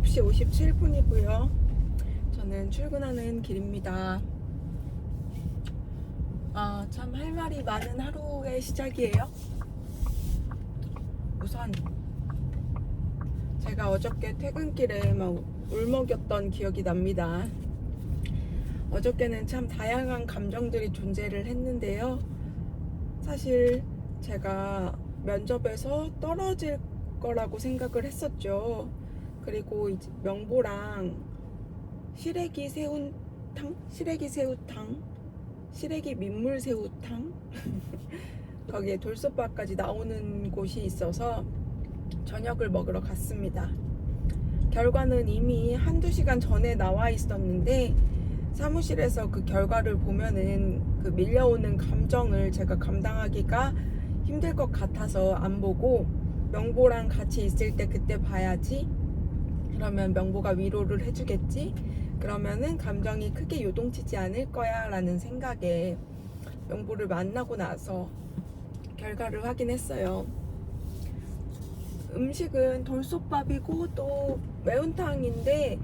7시 57분이고요. 저는 출근하는 길입니다. 참 할 말이 많은 하루의 시작이에요. 우선 제가 어저께 퇴근길에 막 울먹였던 기억이 납니다. 어저께는 참 다양한 감정들이 존재를 했는데요. 사실 제가 면접에서 떨어질 거라고 생각을 했었죠. 그리고 이제 명보랑 시래기 새우탕, 시래기 민물새우탕 거기에 돌솥밥까지 나오는 곳이 있어서 저녁을 먹으러 갔습니다. 결과는 이미 한두 시간 전에 나와 있었는데 사무실에서 그 결과를 보면은 그 밀려오는 감정을 제가 감당하기가 힘들 것 같아서 안 보고 명보랑 같이 있을 때 그때 봐야지. 그러면 명보가 위로를 해주겠지. 그러면은 감정이 크게 요동치지 않을 거야 라는 생각에 명보를 만나고 나서 결과를 확인했어요. 음식은 돌솥밥이고 또 매운탕인데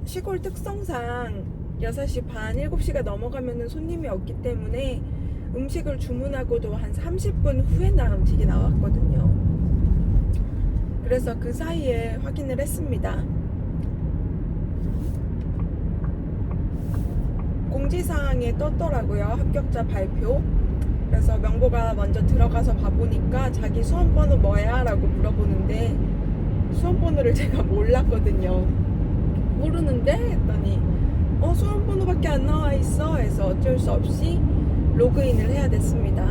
시골 특성상 6시 반, 7시가 넘어가면 손님이 없기 때문에 음식을 주문하고도 한 30분 후에나 음식이 나왔거든요. 그래서 그 사이에 확인을 했습니다. 공지사항에 떴더라고요. 합격자 발표. 그래서 명보가 먼저 들어가서 봐보니까 자기 수험번호 뭐야? 라고 물어보는데 수험번호를 제가 몰랐거든요. 모르는데? 했더니 수험번호밖에 안 나와 있어. 해서 어쩔 수 없이 로그인을 해야 됐습니다.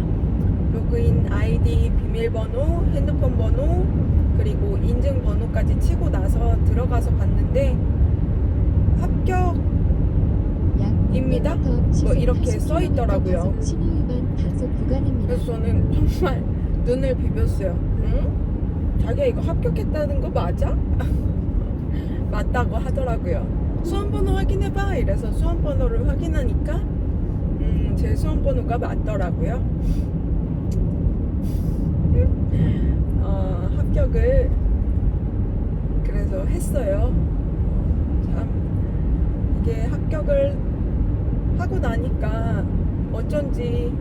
로그인 아이디, 비밀번호, 핸드폰 번호, 그리고 인증번호까지 치고 나서 들어가서 봤는데 합격입니다. 뭐 이렇게 써 있더라고요. 그래서 저는 정말 눈을 비볐어요. 응? 자기가 이거 합격했다는 거 맞아? 맞다고 하더라고요. 수험번호 확인해봐. 이래서 수험번호를 확인하니까 제 수험번호가 맞더라고요. 합격을 그래서 했어요. 참 이게 합격을 하고 나니까 어쩐지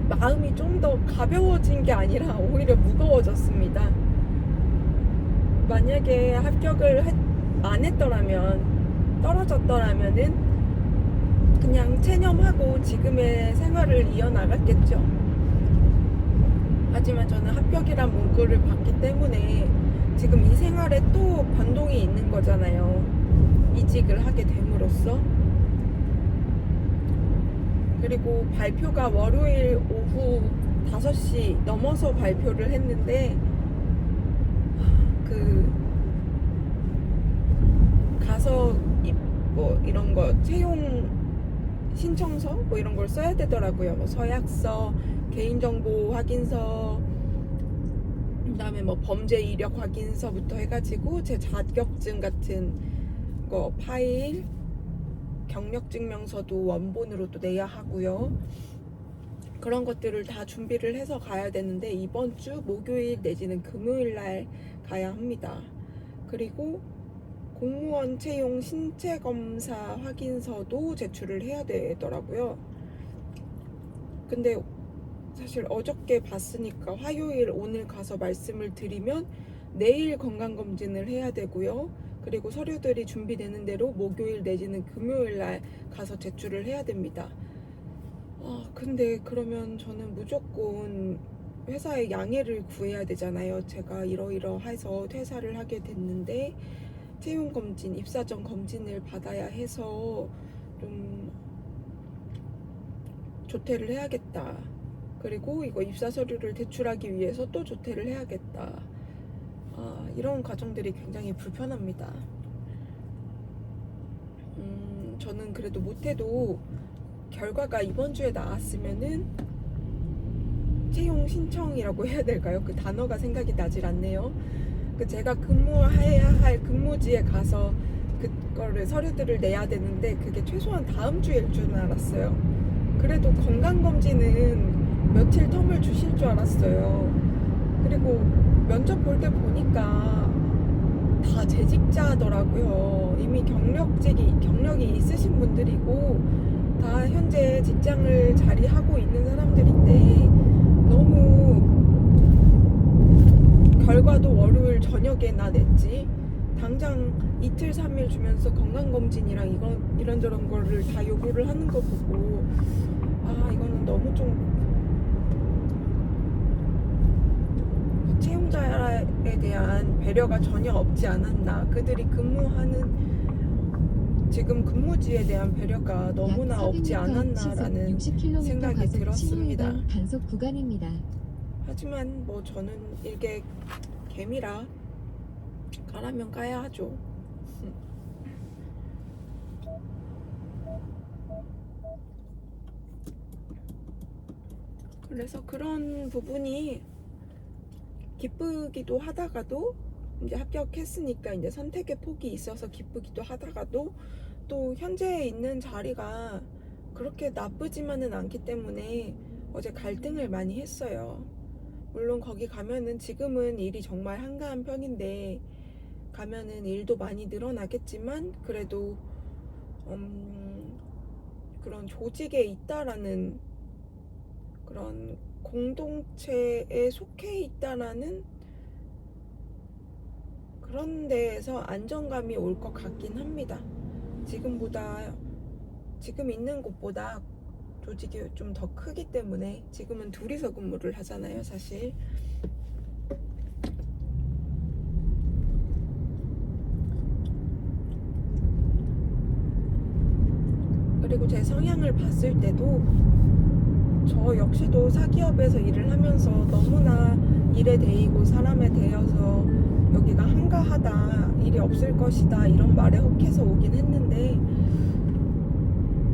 마음이 좀 더 가벼워진 게 아니라 오히려 무거워졌습니다. 만약에 합격을 안 했더라면, 떨어졌더라면은 그냥 체념하고 지금의 생활을 이어나갔겠죠. 하지만 저는 합격이란 문구를 봤기 때문에 지금 이 생활에 또 변동이 있는 거잖아요. 이직을 하게 됨으로써. 그리고 발표가 월요일 오후 5시 넘어서 발표를 했는데 가서 뭐 이런 거 채용 신청서 뭐 이런 걸 써야 되더라고요. 뭐 서약서, 개인정보 확인서, 그다음에 뭐 범죄 이력 확인서부터 해가지고 제 자격증 같은 거 파일, 경력증명서도 원본으로 또 내야 하고요. 그런 것들을 다 준비를 해서 가야 되는데 이번 주 목요일 내지는 금요일 날 가야 합니다. 그리고 공무원 채용 신체검사 확인서도 제출을 해야 되더라고요. 근데 사실 어저께 봤으니까 화요일 오늘 가서 말씀을 드리면 내일 건강검진을 해야 되고요. 그리고 서류들이 준비되는 대로 목요일 내지는 금요일 날 가서 제출을 해야 됩니다. 근데 그러면 저는 무조건 회사에 양해를 구해야 되잖아요. 제가 이러이러해서 퇴사를 하게 됐는데 채용검진, 입사 전 검진을 받아야 해서 좀 조퇴를 해야겠다. 그리고 이거 입사 서류를 제출하기 위해서 또 조퇴를 해야겠다. 이런 과정들이 굉장히 불편합니다. 저는 그래도 못해도 결과가 이번 주에 나왔으면은 채용 신청이라고 해야 될까요? 그 단어가 생각이 나질 않네요. 제가 근무해야 할 근무지에 가서 그거를 서류들을 내야 되는데 그게 최소한 다음 주일 줄 알았어요. 그래도 건강검진은 며칠 텀을 주실 줄 알았어요. 그리고 면접 볼 때 보니까 다 재직자더라고요. 이미 경력이 있으신 분들이고 다 현재 직장을 자리하고 있는 사람들인데 너무 결과도 월요일 저녁에나 냈지 당장 이틀 3일 주면서 건강검진이랑 이런저런 거를 다 요구를 하는 거 보고 이거는 너무 좀 채용자에 대한 배려가 전혀 없지 않았나. 그들이 근무하는 지금 근무지에 대한 배려가 너무나 없지 않았나라는 생각이 들었습니다. 단속 구간입니다. 하지만 뭐 저는 이게 개미라 가라면 가야 하죠. 그래서 그런 부분이 기쁘기도 하다가도 이제 합격했으니까 이제 선택의 폭이 있어서 기쁘기도 하다가도 또 현재 있는 자리가 그렇게 나쁘지만은 않기 때문에 어제 갈등을 많이 했어요. 물론 거기 가면은 지금은 일이 정말 한가한 편인데 가면은 일도 많이 늘어나겠지만 그래도 그런 조직에 있다라는 그런 공동체에 속해 있다라는 그런 데에서 안정감이 올 것 같긴 합니다. 지금 있는 곳보다 조직이 좀 더 크기 때문에 지금은 둘이서 근무를 하잖아요, 사실. 그리고 제 성향을 봤을 때도 저 역시도 사기업에서 일을 하면서 너무나 일에 대이고 사람에 대여서 여기가 한가하다, 일이 없을 것이다 이런 말에 혹해서 오긴 했는데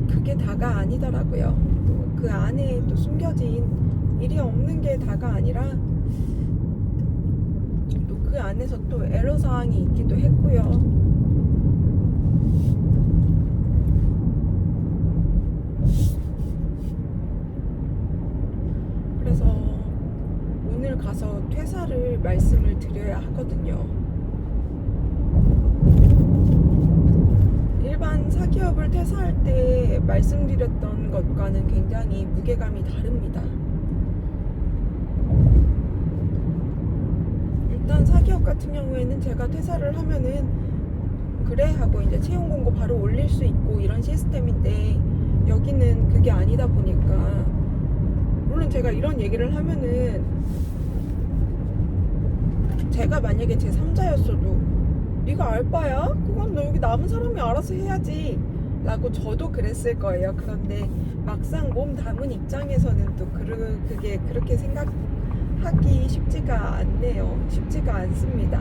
그게 다가 아니더라고요. 또 그 안에 또 숨겨진 일이 없는 게 다가 아니라 또 그 안에서 또 애로사항이 있기도 했고요. 그래서 오늘 가서 퇴사를 말씀을 드려야 하거든요. 일반 사기업을 퇴사할 때 말씀드렸던 것과는 굉장히 무게감이 다릅니다. 일단 사기업 같은 경우에는 제가 퇴사를 하면은 그래 하고 이제 채용 공고 바로 올릴 수 있고 이런 시스템인데 여기는 그게 아니다 보니까 물론 제가 이런 얘기를 하면은 제가 만약에 제 3자였어도 네가 알바야? 그건 너 여기 남은 사람이 알아서 해야지 라고 저도 그랬을 거예요. 그런데 막상 몸 담은 입장에서는 또 그게 그렇게 생각하기 쉽지가 않네요. 쉽지가 않습니다.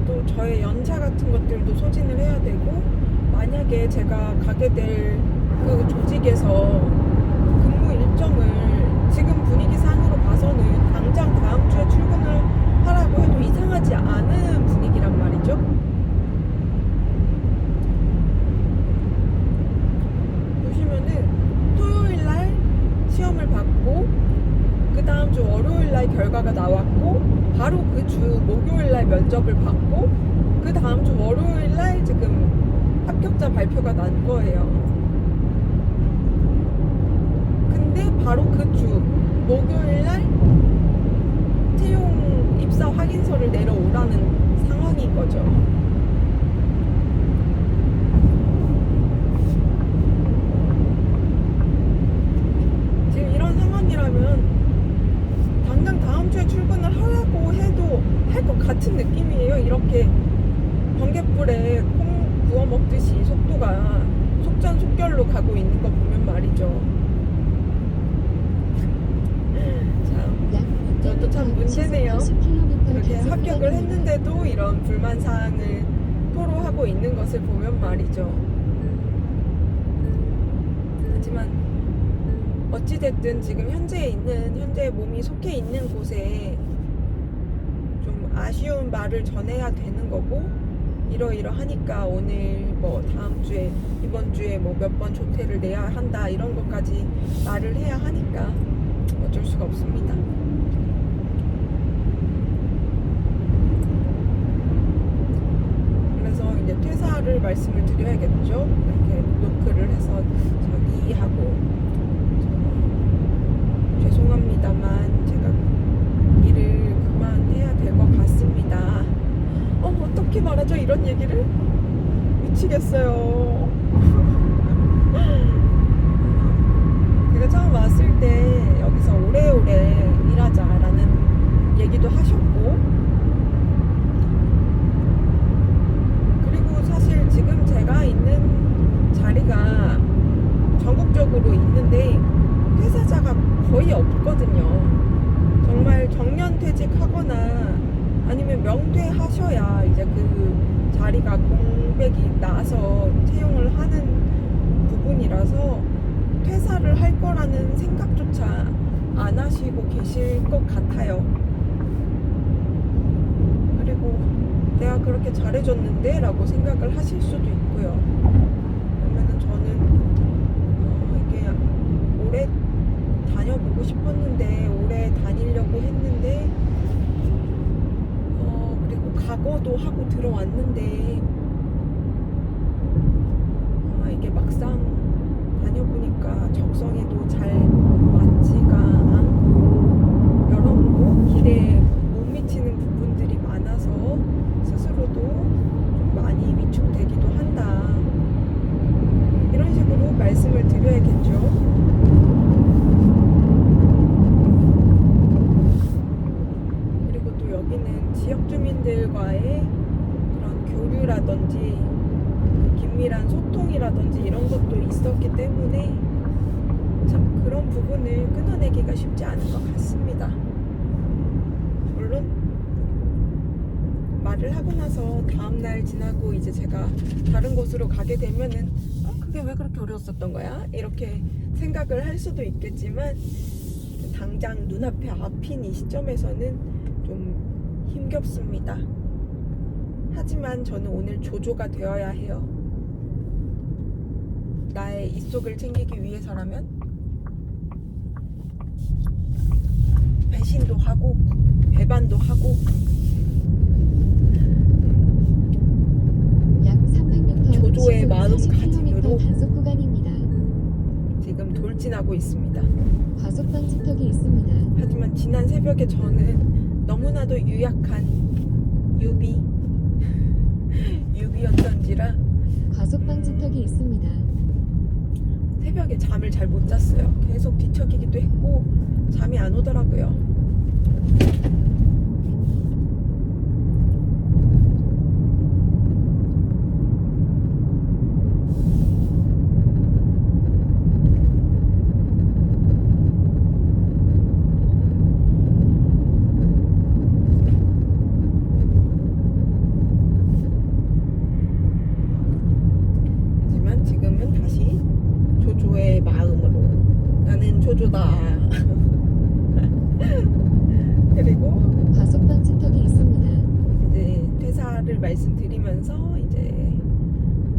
또 저의 연차 같은 것들도 소진을 해야 되고 만약에 제가 가게 될 그 조직에서 근무 일정을 지금 분위기상으로 봐서는 당장 다음 주에 출근을 하라고 해도 이상하지 않은 분위기란 말이죠. 보시면은 토요일날 시험을 받고 그 다음 주 월요일날 결과가 나왔고 바로 그 주 목요일날 면접을 받고 그 다음 주 월요일날 지금 합격자 발표가 난 거예요. 근데 바로 그 주 목요일날 채용 입사 확인서를 내려오라는 상황인 거죠. 지금 이런 상황이라면 당장 다음 주에 출근을 하라고 해도 할 것 같은 느낌이에요. 이렇게 번갯불에 콩 구워 먹듯이 속도가 속전속결로 가고 있는 거 보면 말이죠. 저도 참 문제네요. 이렇게 합격을 했는데도 이런 불만사항을 토로하고 있는 것을 보면 말이죠. 하지만 어찌됐든 지금 현재 몸이 속해 있는 곳에 좀 아쉬운 말을 전해야 되는 거고 이러이러하니까 오늘 뭐 다음 주에 이번 주에 뭐 몇 번 조퇴를 내야 한다 이런 것까지 말을 해야 하니까 어쩔 수가 없습니다. 말씀을 드려야겠죠. 이렇게 노크를 해서 저기 하고 죄송합니다만 제가 일을 그만해야 될 것 같습니다. 어떻게 말하죠 이런 얘기를? 미치겠어요. 제가 처음 왔을 때 여기서 오래오래 일하자라는 얘기도 하셨고, 그리고 사실 지금 제가 있는 자리가 전국적으로 있는데 퇴사자가 거의 없거든요. 정말 정년퇴직하거나 아니면 명퇴하셔야 이제 그 자리가 공백이 나서 채용을 하는 부분이라서 퇴사를 할 거라는 생각조차 안 하시고 계실 것 같아요. 그리고 내가 그렇게 잘해줬는데 라고 생각을 하실 수도 있고요. 그러면은 저는 이게 오래 다녀보고 싶었는데 오래 다니려고 했는데 그리고 각오도 하고 들어왔는데 이게 막상 다녀보니까 적성에도 잘 맞지가 않고 여러모로 길에 못 미치는 부분들이 많아서 스스로도 좀 많이 위축되기도 한다. 이런 식으로 말씀을 드려야겠죠. 그리고 또 여기는 지역 주민들과의 그런 교류라든지 긴밀한 소통이라든지 이런 것도 있었기 때문에 참 그런 부분을 끊어내기가 쉽지 않은 것 같습니다. 물론 말을 하고 나서 다음날 지나고 이제 제가 다른 곳으로 가게 되면은 그게 왜 그렇게 어려웠었던 거야? 이렇게 생각을 할 수도 있겠지만 당장 눈앞에 앞인 이 시점에서는 좀 힘겹습니다. 하지만 저는 오늘 조조가 되어야 해요. 나의 입속을 챙기기 위해서라면 배신도 하고 배반도 하고 약 300m 조조의 마음 가짐으로 단속 구간입니다. 지금 돌진하고 있습니다. 과속 방지턱이 있습니다. 하지만 지난 새벽에 저는 너무나도 유약한 유비였던지라 과속 방지턱이 있습니다. 새벽에 잠을 잘 못 잤어요. 계속 뒤척이기도 했고 잠이 안 오더라고요. 하지만 지금은 다시 조조의 마음으로 나는 조조다. 그리고 과속 방지턱이 있습니다. 이제 퇴사를 말씀드리면서 이제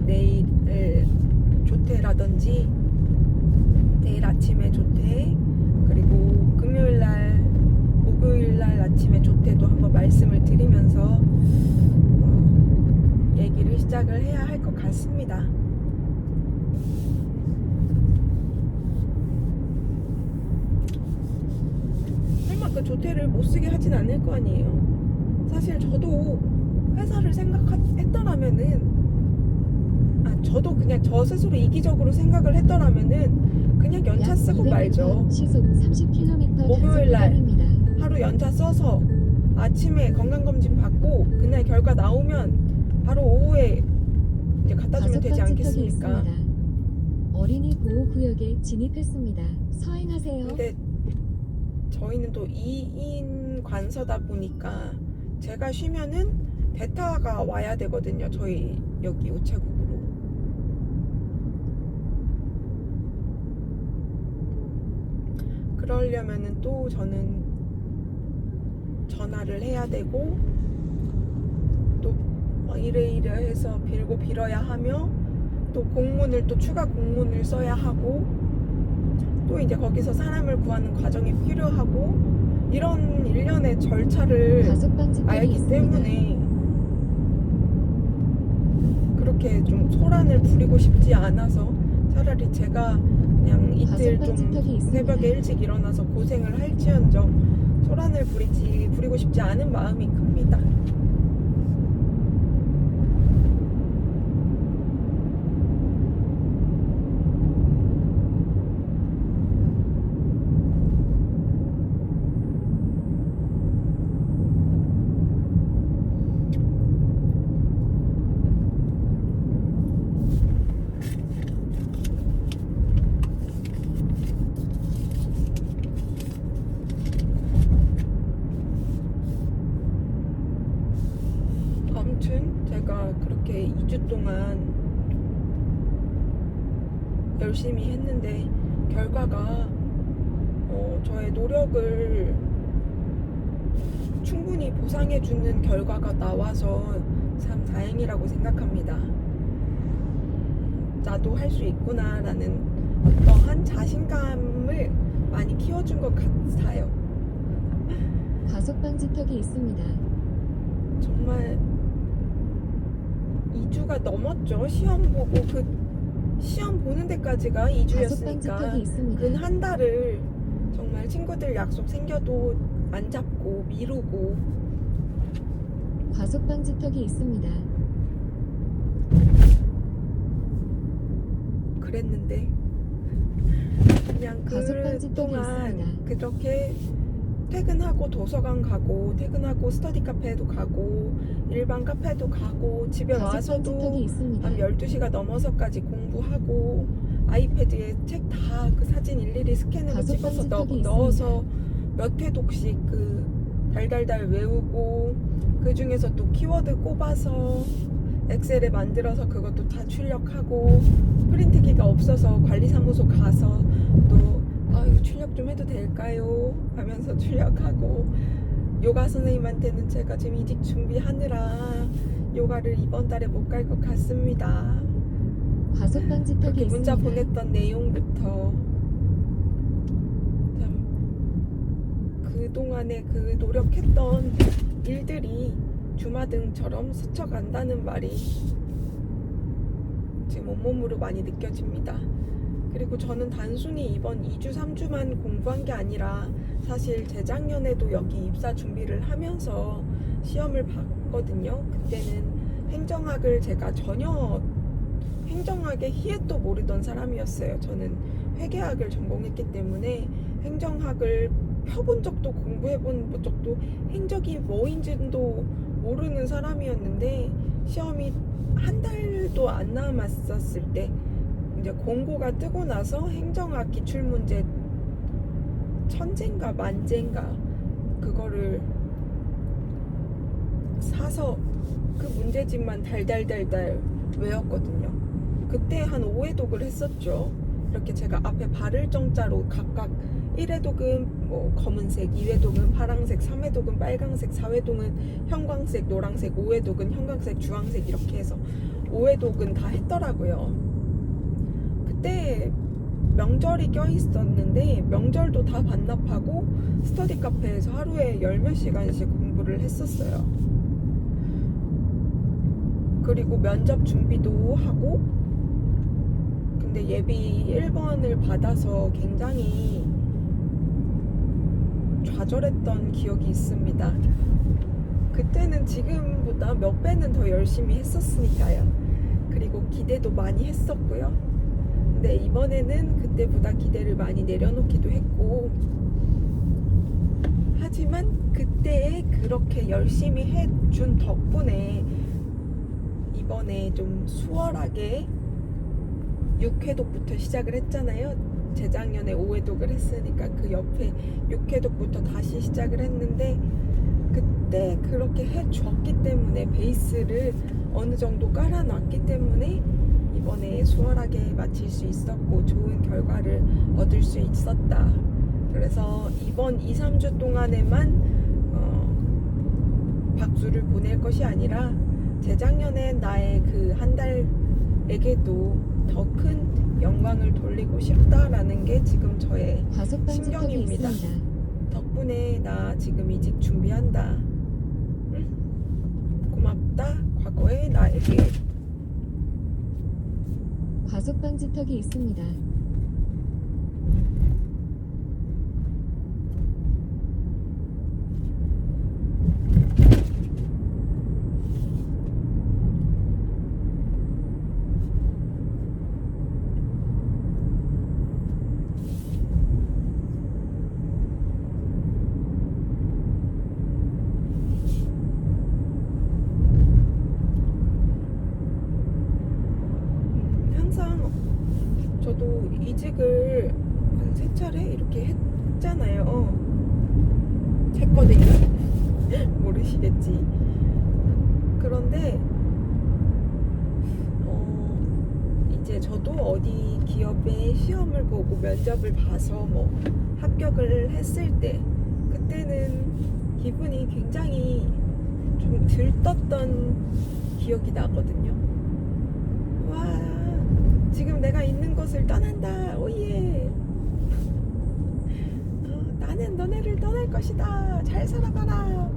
내일 조퇴라든지 내일 아침에 조퇴, 그리고 금요일날 목요일날 아침에 조퇴도 한번 말씀을 드리면서 얘기를 시작을 해야 할 것 같습니다. 설마 그 조퇴를 못 쓰게 하진 않을 거 아니에요. 사실 저도 회사를 생각했더라면은 저도 그냥 저 스스로 이기적으로 생각을 했더라면은 그냥 연차 약 쓰고 200m 말죠. 시속 30km 단속 목요일날 구간입니다. 하루 연차 써서 아침에 건강검진 받고 그날 결과 나오면 바로 오후에 이제 갖다 주면 과속 되지 방지턱이 않겠습니까? 있습니다. 어린이 보호구역에 진입했습니다. 서행하세요. 근데 저희는 또 2인 관서다 보니까 제가 쉬면은 대타가 와야 되거든요. 저희 여기 우체국으로. 그러려면은 또 저는 전화를 해야 되고 또 이래 해서 빌고 빌어야 하며 또 공문을 또 추가 공문을 써야 하고 또 이제 거기서 사람을 구하는 과정이 필요하고 이런 일련의 절차를 과속 방지턱이 알기 있습니다. 때문에 그렇게 그렇게 좀 소란을 부리고 싶지 않아서 차라리 제가 그냥 이틀 좀 가석방지턱이 있습니다. 새벽에 일찍 일어나서 고생을 할지언정 소란을 부리고 싶지 않은 마음이 큽니다. 아무튼 제가 그렇게 2주 동안 열심히 했는데 결과가 저의 노력을 충분히 보상해주는 결과가 나와서 참 다행이라고 생각합니다. 나도 할 수 있구나라는 어떠한 자신감을 많이 키워준 것 같아요. 가석방지턱이 있습니다. 정말 2주가 넘었죠. 시험 보고 그 시험 보는 데까지가 2주였으니까 가석방지턱이 있습니다. 근 한 달을 정말 친구들 약속 생겨도 안 잡고 미루고 가석방지턱이 있습니다. 그랬는데 그냥 가석방지턱이 그동안 있습니다. 그렇게 퇴근하고 도서관 가고 퇴근하고 스터디 카페도 가고 일반 카페도 가고 집에 와서도 가석방지턱이 있습니다. 한 12시가 넘어서까지 공부하고 아이패드에 책 다 그 사진 일일이 스캔으로 찍어서 가석방지턱이 넣어서 몇 회독씩 그 달달달 외우고 그 중에서 또 키워드 꼽아서 엑셀에 만들어서 그것도 다 출력하고 프린트기가 없어서 관리사무소 가서 또 이거 출력 좀 해도 될까요? 하면서 출력하고 요가 선생님한테는 제가 지금 이직 준비하느라 요가를 이번 달에 못 갈 것 같습니다. 가석방지턱이 그렇게 문자 있습니다. 보냈던 내용부터 참 그동안에 그 노력했던 일들이 주마등처럼 스쳐간다는 말이 지금 온몸으로 많이 느껴집니다. 그리고 저는 단순히 이번 2주, 3주만 공부한 게 아니라 사실 재작년에도 여기 입사 준비를 하면서 시험을 봤거든요. 그때는 행정학을 제가 전혀 행정학의 희애도 모르던 사람이었어요. 저는 회계학을 전공했기 때문에 행정학을 펴본 적도 공부해본 적도 행적이 뭐인지도 모르는 사람이었는데 시험이 한 달도 안 남았었을 때 이제 공고가 뜨고 나서 행정학 기출문제 천재인가 만재인가 그거를 사서 그 문제집만 달달달달 외웠거든요. 그때 한 5회독을 했었죠. 이렇게 제가 앞에 발을 정자로 각각 1회독은 뭐 검은색, 2회독은 파랑색, 3회독은 빨강색, 4회독은 형광색, 노랑색, 5회독은 형광색, 주황색 이렇게 해서 5회독은 다 했더라고요. 그때 명절이 껴있었는데 명절도 다 반납하고 스터디 카페에서 하루에 10몇 시간씩 공부를 했었어요. 그리고 면접 준비도 하고 근데 예비 1번을 받아서 굉장히 좌절했던 기억이 있습니다. 그때는 지금보다 몇 배는 더 열심히 했었으니까요. 그리고 기대도 많이 했었고요. 근데 이번에는 그때보다 기대를 많이 내려놓기도 했고 하지만 그때 그렇게 열심히 해준 덕분에 이번에 좀 수월하게 6회독부터 시작을 했잖아요. 재작년에 5회독을 했으니까 그 옆에 6회독부터 다시 시작을 했는데 그때 그렇게 해줬기 때문에 베이스를 어느 정도 깔아놨기 때문에 이번에 수월하게 마칠 수 있었고 좋은 결과를 얻을 수 있었다. 그래서 이번 2, 3주 동안에만 박수를 보낼 것이 아니라 재작년에 나의 그 한 달에게도 더 큰 영광을 돌리고 싶다라는 게 지금 저의 가석방지턱이 심경입니다. 있습니다. 덕분에 나 지금 이직 준비한다. 응? 고맙다 과거의 나에게. 과속 방지턱이 있습니다. 항상 저도 이직을 한 3차례 이렇게 했잖아요. 했거든요. 모르시겠지. 그런데 이제 저도 어디 기업에 시험을 보고 면접을 봐서 뭐 합격을 했을 때 그때는 기분이 굉장히 좀 들떴던 기억이 나거든요. 와, 지금 내가 있는 곳을 떠난다. 오예. 나는 너네를 떠날 것이다. 잘 살아가라.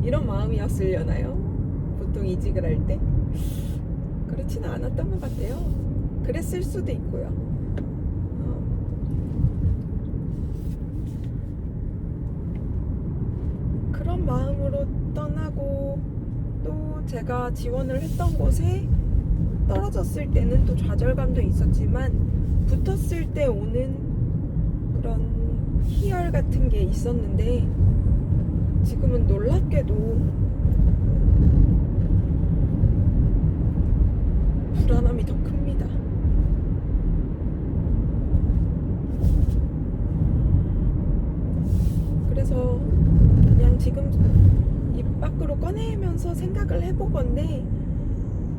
이런 마음이었으려나요? 보통 이직을 할 때? 그렇지는 않았던 것 같아요. 그랬을 수도 있고요. 그런 마음으로 떠나고 또 제가 지원을 했던 곳에 떨어졌을 때는 또 좌절감도 있었지만 붙었을 때 오는 그런 희열 같은 게 있었는데 지금은 놀랍게도 불안함이 더 큽니다. 그래서 그냥 지금 입 밖으로 꺼내면서 생각을 해보건데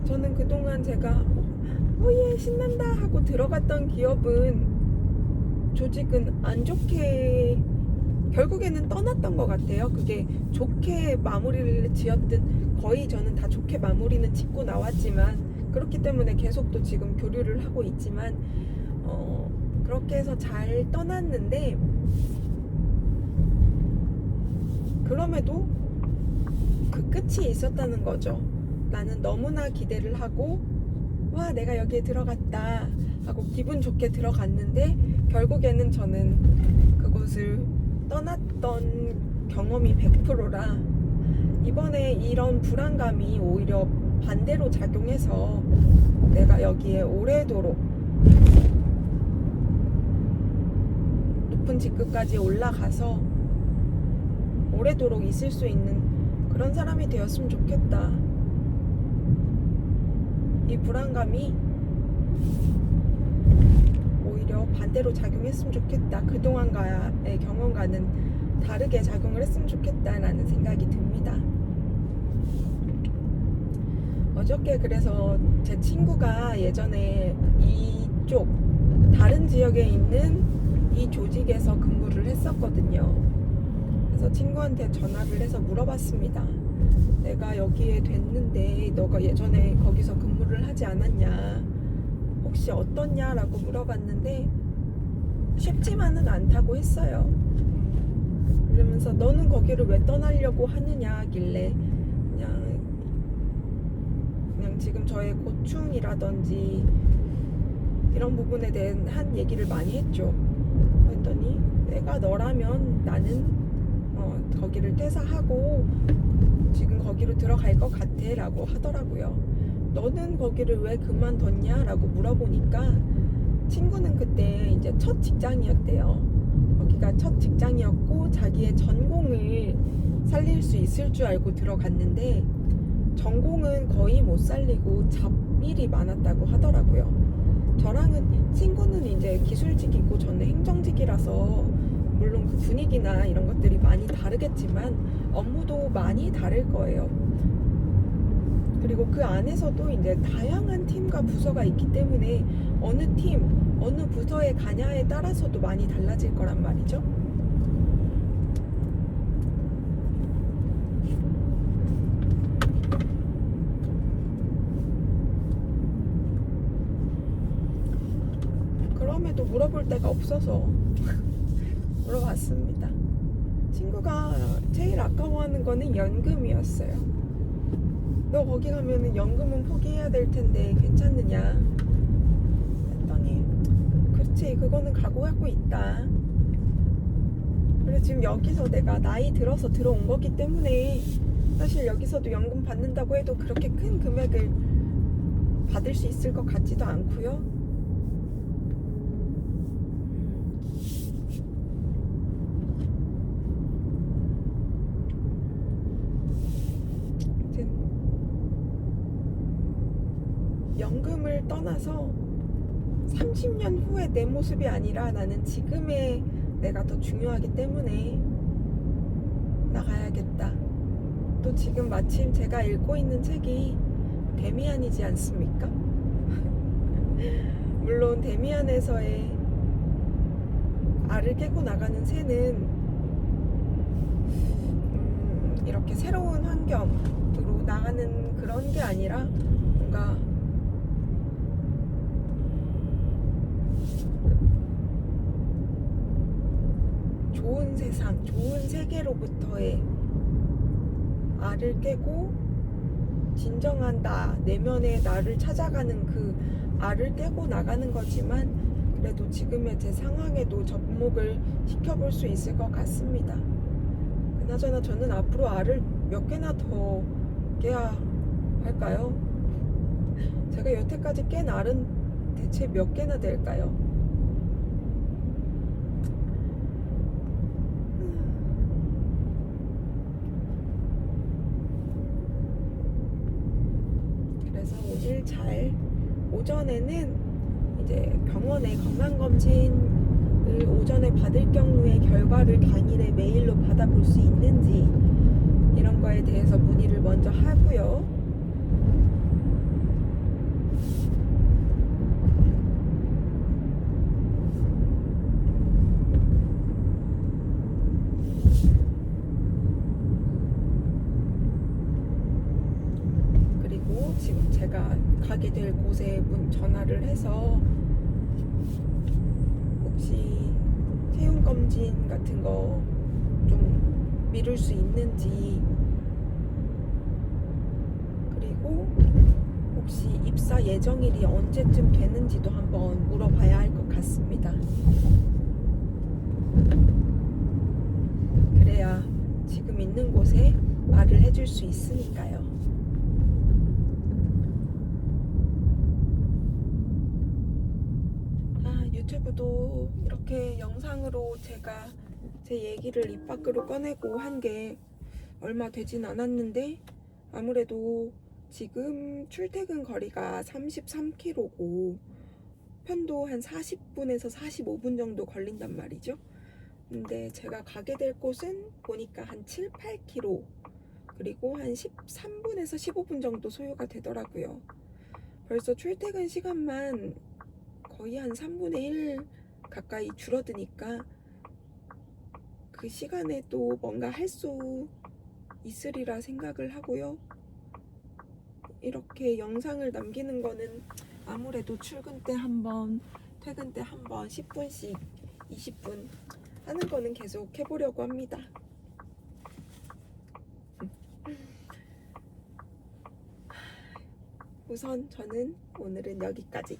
저는 그동안 제가 오예 신난다 하고 들어갔던 기업은 조직은 안 좋게 결국에는 떠났던 것 같아요. 그게 좋게 마무리를 지었든 거의 저는 다 좋게 마무리는 짓고 나왔지만 그렇기 때문에 계속 또 지금 교류를 하고 있지만 그렇게 해서 잘 떠났는데 그럼에도 그 끝이 있었다는 거죠. 나는 너무나 기대를 하고 와 내가 여기에 들어갔다 하고 기분 좋게 들어갔는데 결국에는 저는 그곳을 떠났던 경험이 100%라 이번에 이런 불안감이 오히려 반대로 작용해서 내가 여기에 오래도록 높은 직급까지 올라가서 오래도록 있을 수 있는 그런 사람이 되었으면 좋겠다. 이 불안감이 오히려 반대로 작용했으면 좋겠다. 그동안과의 경험과는 다르게 작용을 했으면 좋겠다라는 생각이 듭니다. 어저께 그래서 제 친구가 예전에 이쪽 다른 지역에 있는 이 조직에서 근무를 했었거든요. 그래서 친구한테 전화를 해서 물어봤습니다. 내가 여기에 됐는데 너가 예전에 거기서 근무를 하지 않았냐, 혹시 어떻냐라고 물어봤는데 쉽지만은 않다고 했어요. 그러면서 너는 거기를 왜 떠나려고 하느냐 하길래 그냥 지금 저의 고충이라든지 이런 부분에 대한 얘기를 많이 했죠. 그랬더니 내가 너라면 나는 거기를 퇴사하고 지금 거기로 들어갈 것 같아 라고 하더라고요. 너는 거기를 왜 그만뒀냐 라고 물어보니까 친구는 그때 이제 첫 직장이었대요. 거기가 첫 직장이었고 자기의 전공을 살릴 수 있을 줄 알고 들어갔는데 전공은 거의 못 살리고 잡일이 많았다고 하더라고요. 저랑은 친구는 이제 기술직이고 저는 행정직이라서 물론 그 분위기나 이런 것들이 많이 다르겠지만 업무도 많이 다를 거예요. 그리고 그 안에서도 이제 다양한 팀과 부서가 있기 때문에 어느 팀, 어느 부서에 가냐에 따라서도 많이 달라질 거란 말이죠. 그럼에도 물어볼 데가 없어서 물어봤습니다. 친구가 제일 아까워하는 거는 연금이었어요. 너 거기 가면은 연금은 포기해야 될 텐데 괜찮느냐? 그치, 그거는 각오하고 있다. 그래, 지금 여기서 내가 나이 들어서 들어온 거기 때문에 사실 여기서도 연금 받는다고 해도 그렇게 큰 금액을 받을 수 있을 것 같지도 않고요. 아무튼 연금을 떠나서 30년 후의 내 모습이 아니라 나는 지금의 내가 더 중요하기 때문에 나가야겠다. 또 지금 마침 제가 읽고 있는 책이 데미안이지 않습니까? 물론 데미안에서의 알을 깨고 나가는 새는 이렇게 새로운 환경으로 나가는 그런 게 아니라 뭔가 좋은 세상, 좋은 세계로부터의 알을 깨고 진정한 나, 내면의 나를 찾아가는 그 알을 깨고 나가는 거지만 그래도 지금의 제 상황에도 접목을 시켜볼 수 있을 것 같습니다. 그나저나 저는 앞으로 알을 몇 개나 더 깨야 할까요? 제가 여태까지 깬 알은 대체 몇 개나 될까요? 그래서 오전에는 이제 병원에 건강검진을 오전에 받을 경우에 결과를 당일에 메일로 받아볼 수 있는지 이런 거에 대해서 문의를 먼저 하고요. 그리고 지금 제가 가게 될 곳에 전화를 해서 혹시 체온 검진 같은 거 좀 미룰 수 있는지, 그리고 혹시 입사 예정일이 언제쯤 되는지도 한번 물어봐야 할 것 같습니다. 그래야 지금 있는 곳에 말을 해줄 수 있으니까요. 유튜브도 이렇게 영상으로 제가 제 얘기를 입 밖으로 꺼내고 한 게 얼마 되진 않았는데 아무래도 지금 출퇴근 거리가 33km고 편도 한 40분에서 45분 정도 걸린단 말이죠. 근데 제가 가게 될 곳은 보니까 한 7, 8km 그리고 한 13분에서 15분 정도 소요가 되더라고요. 벌써 출퇴근 시간만 거의 한 3분의 1 가까이 줄어드니까 그 시간에 또 뭔가 할 수 있으리라 생각을 하고요. 이렇게 영상을 남기는 거는 아무래도 출근 때 한 번, 퇴근 때 한 번 10분씩 20분 하는 거는 계속 해보려고 합니다. 우선 저는 오늘은 여기까지.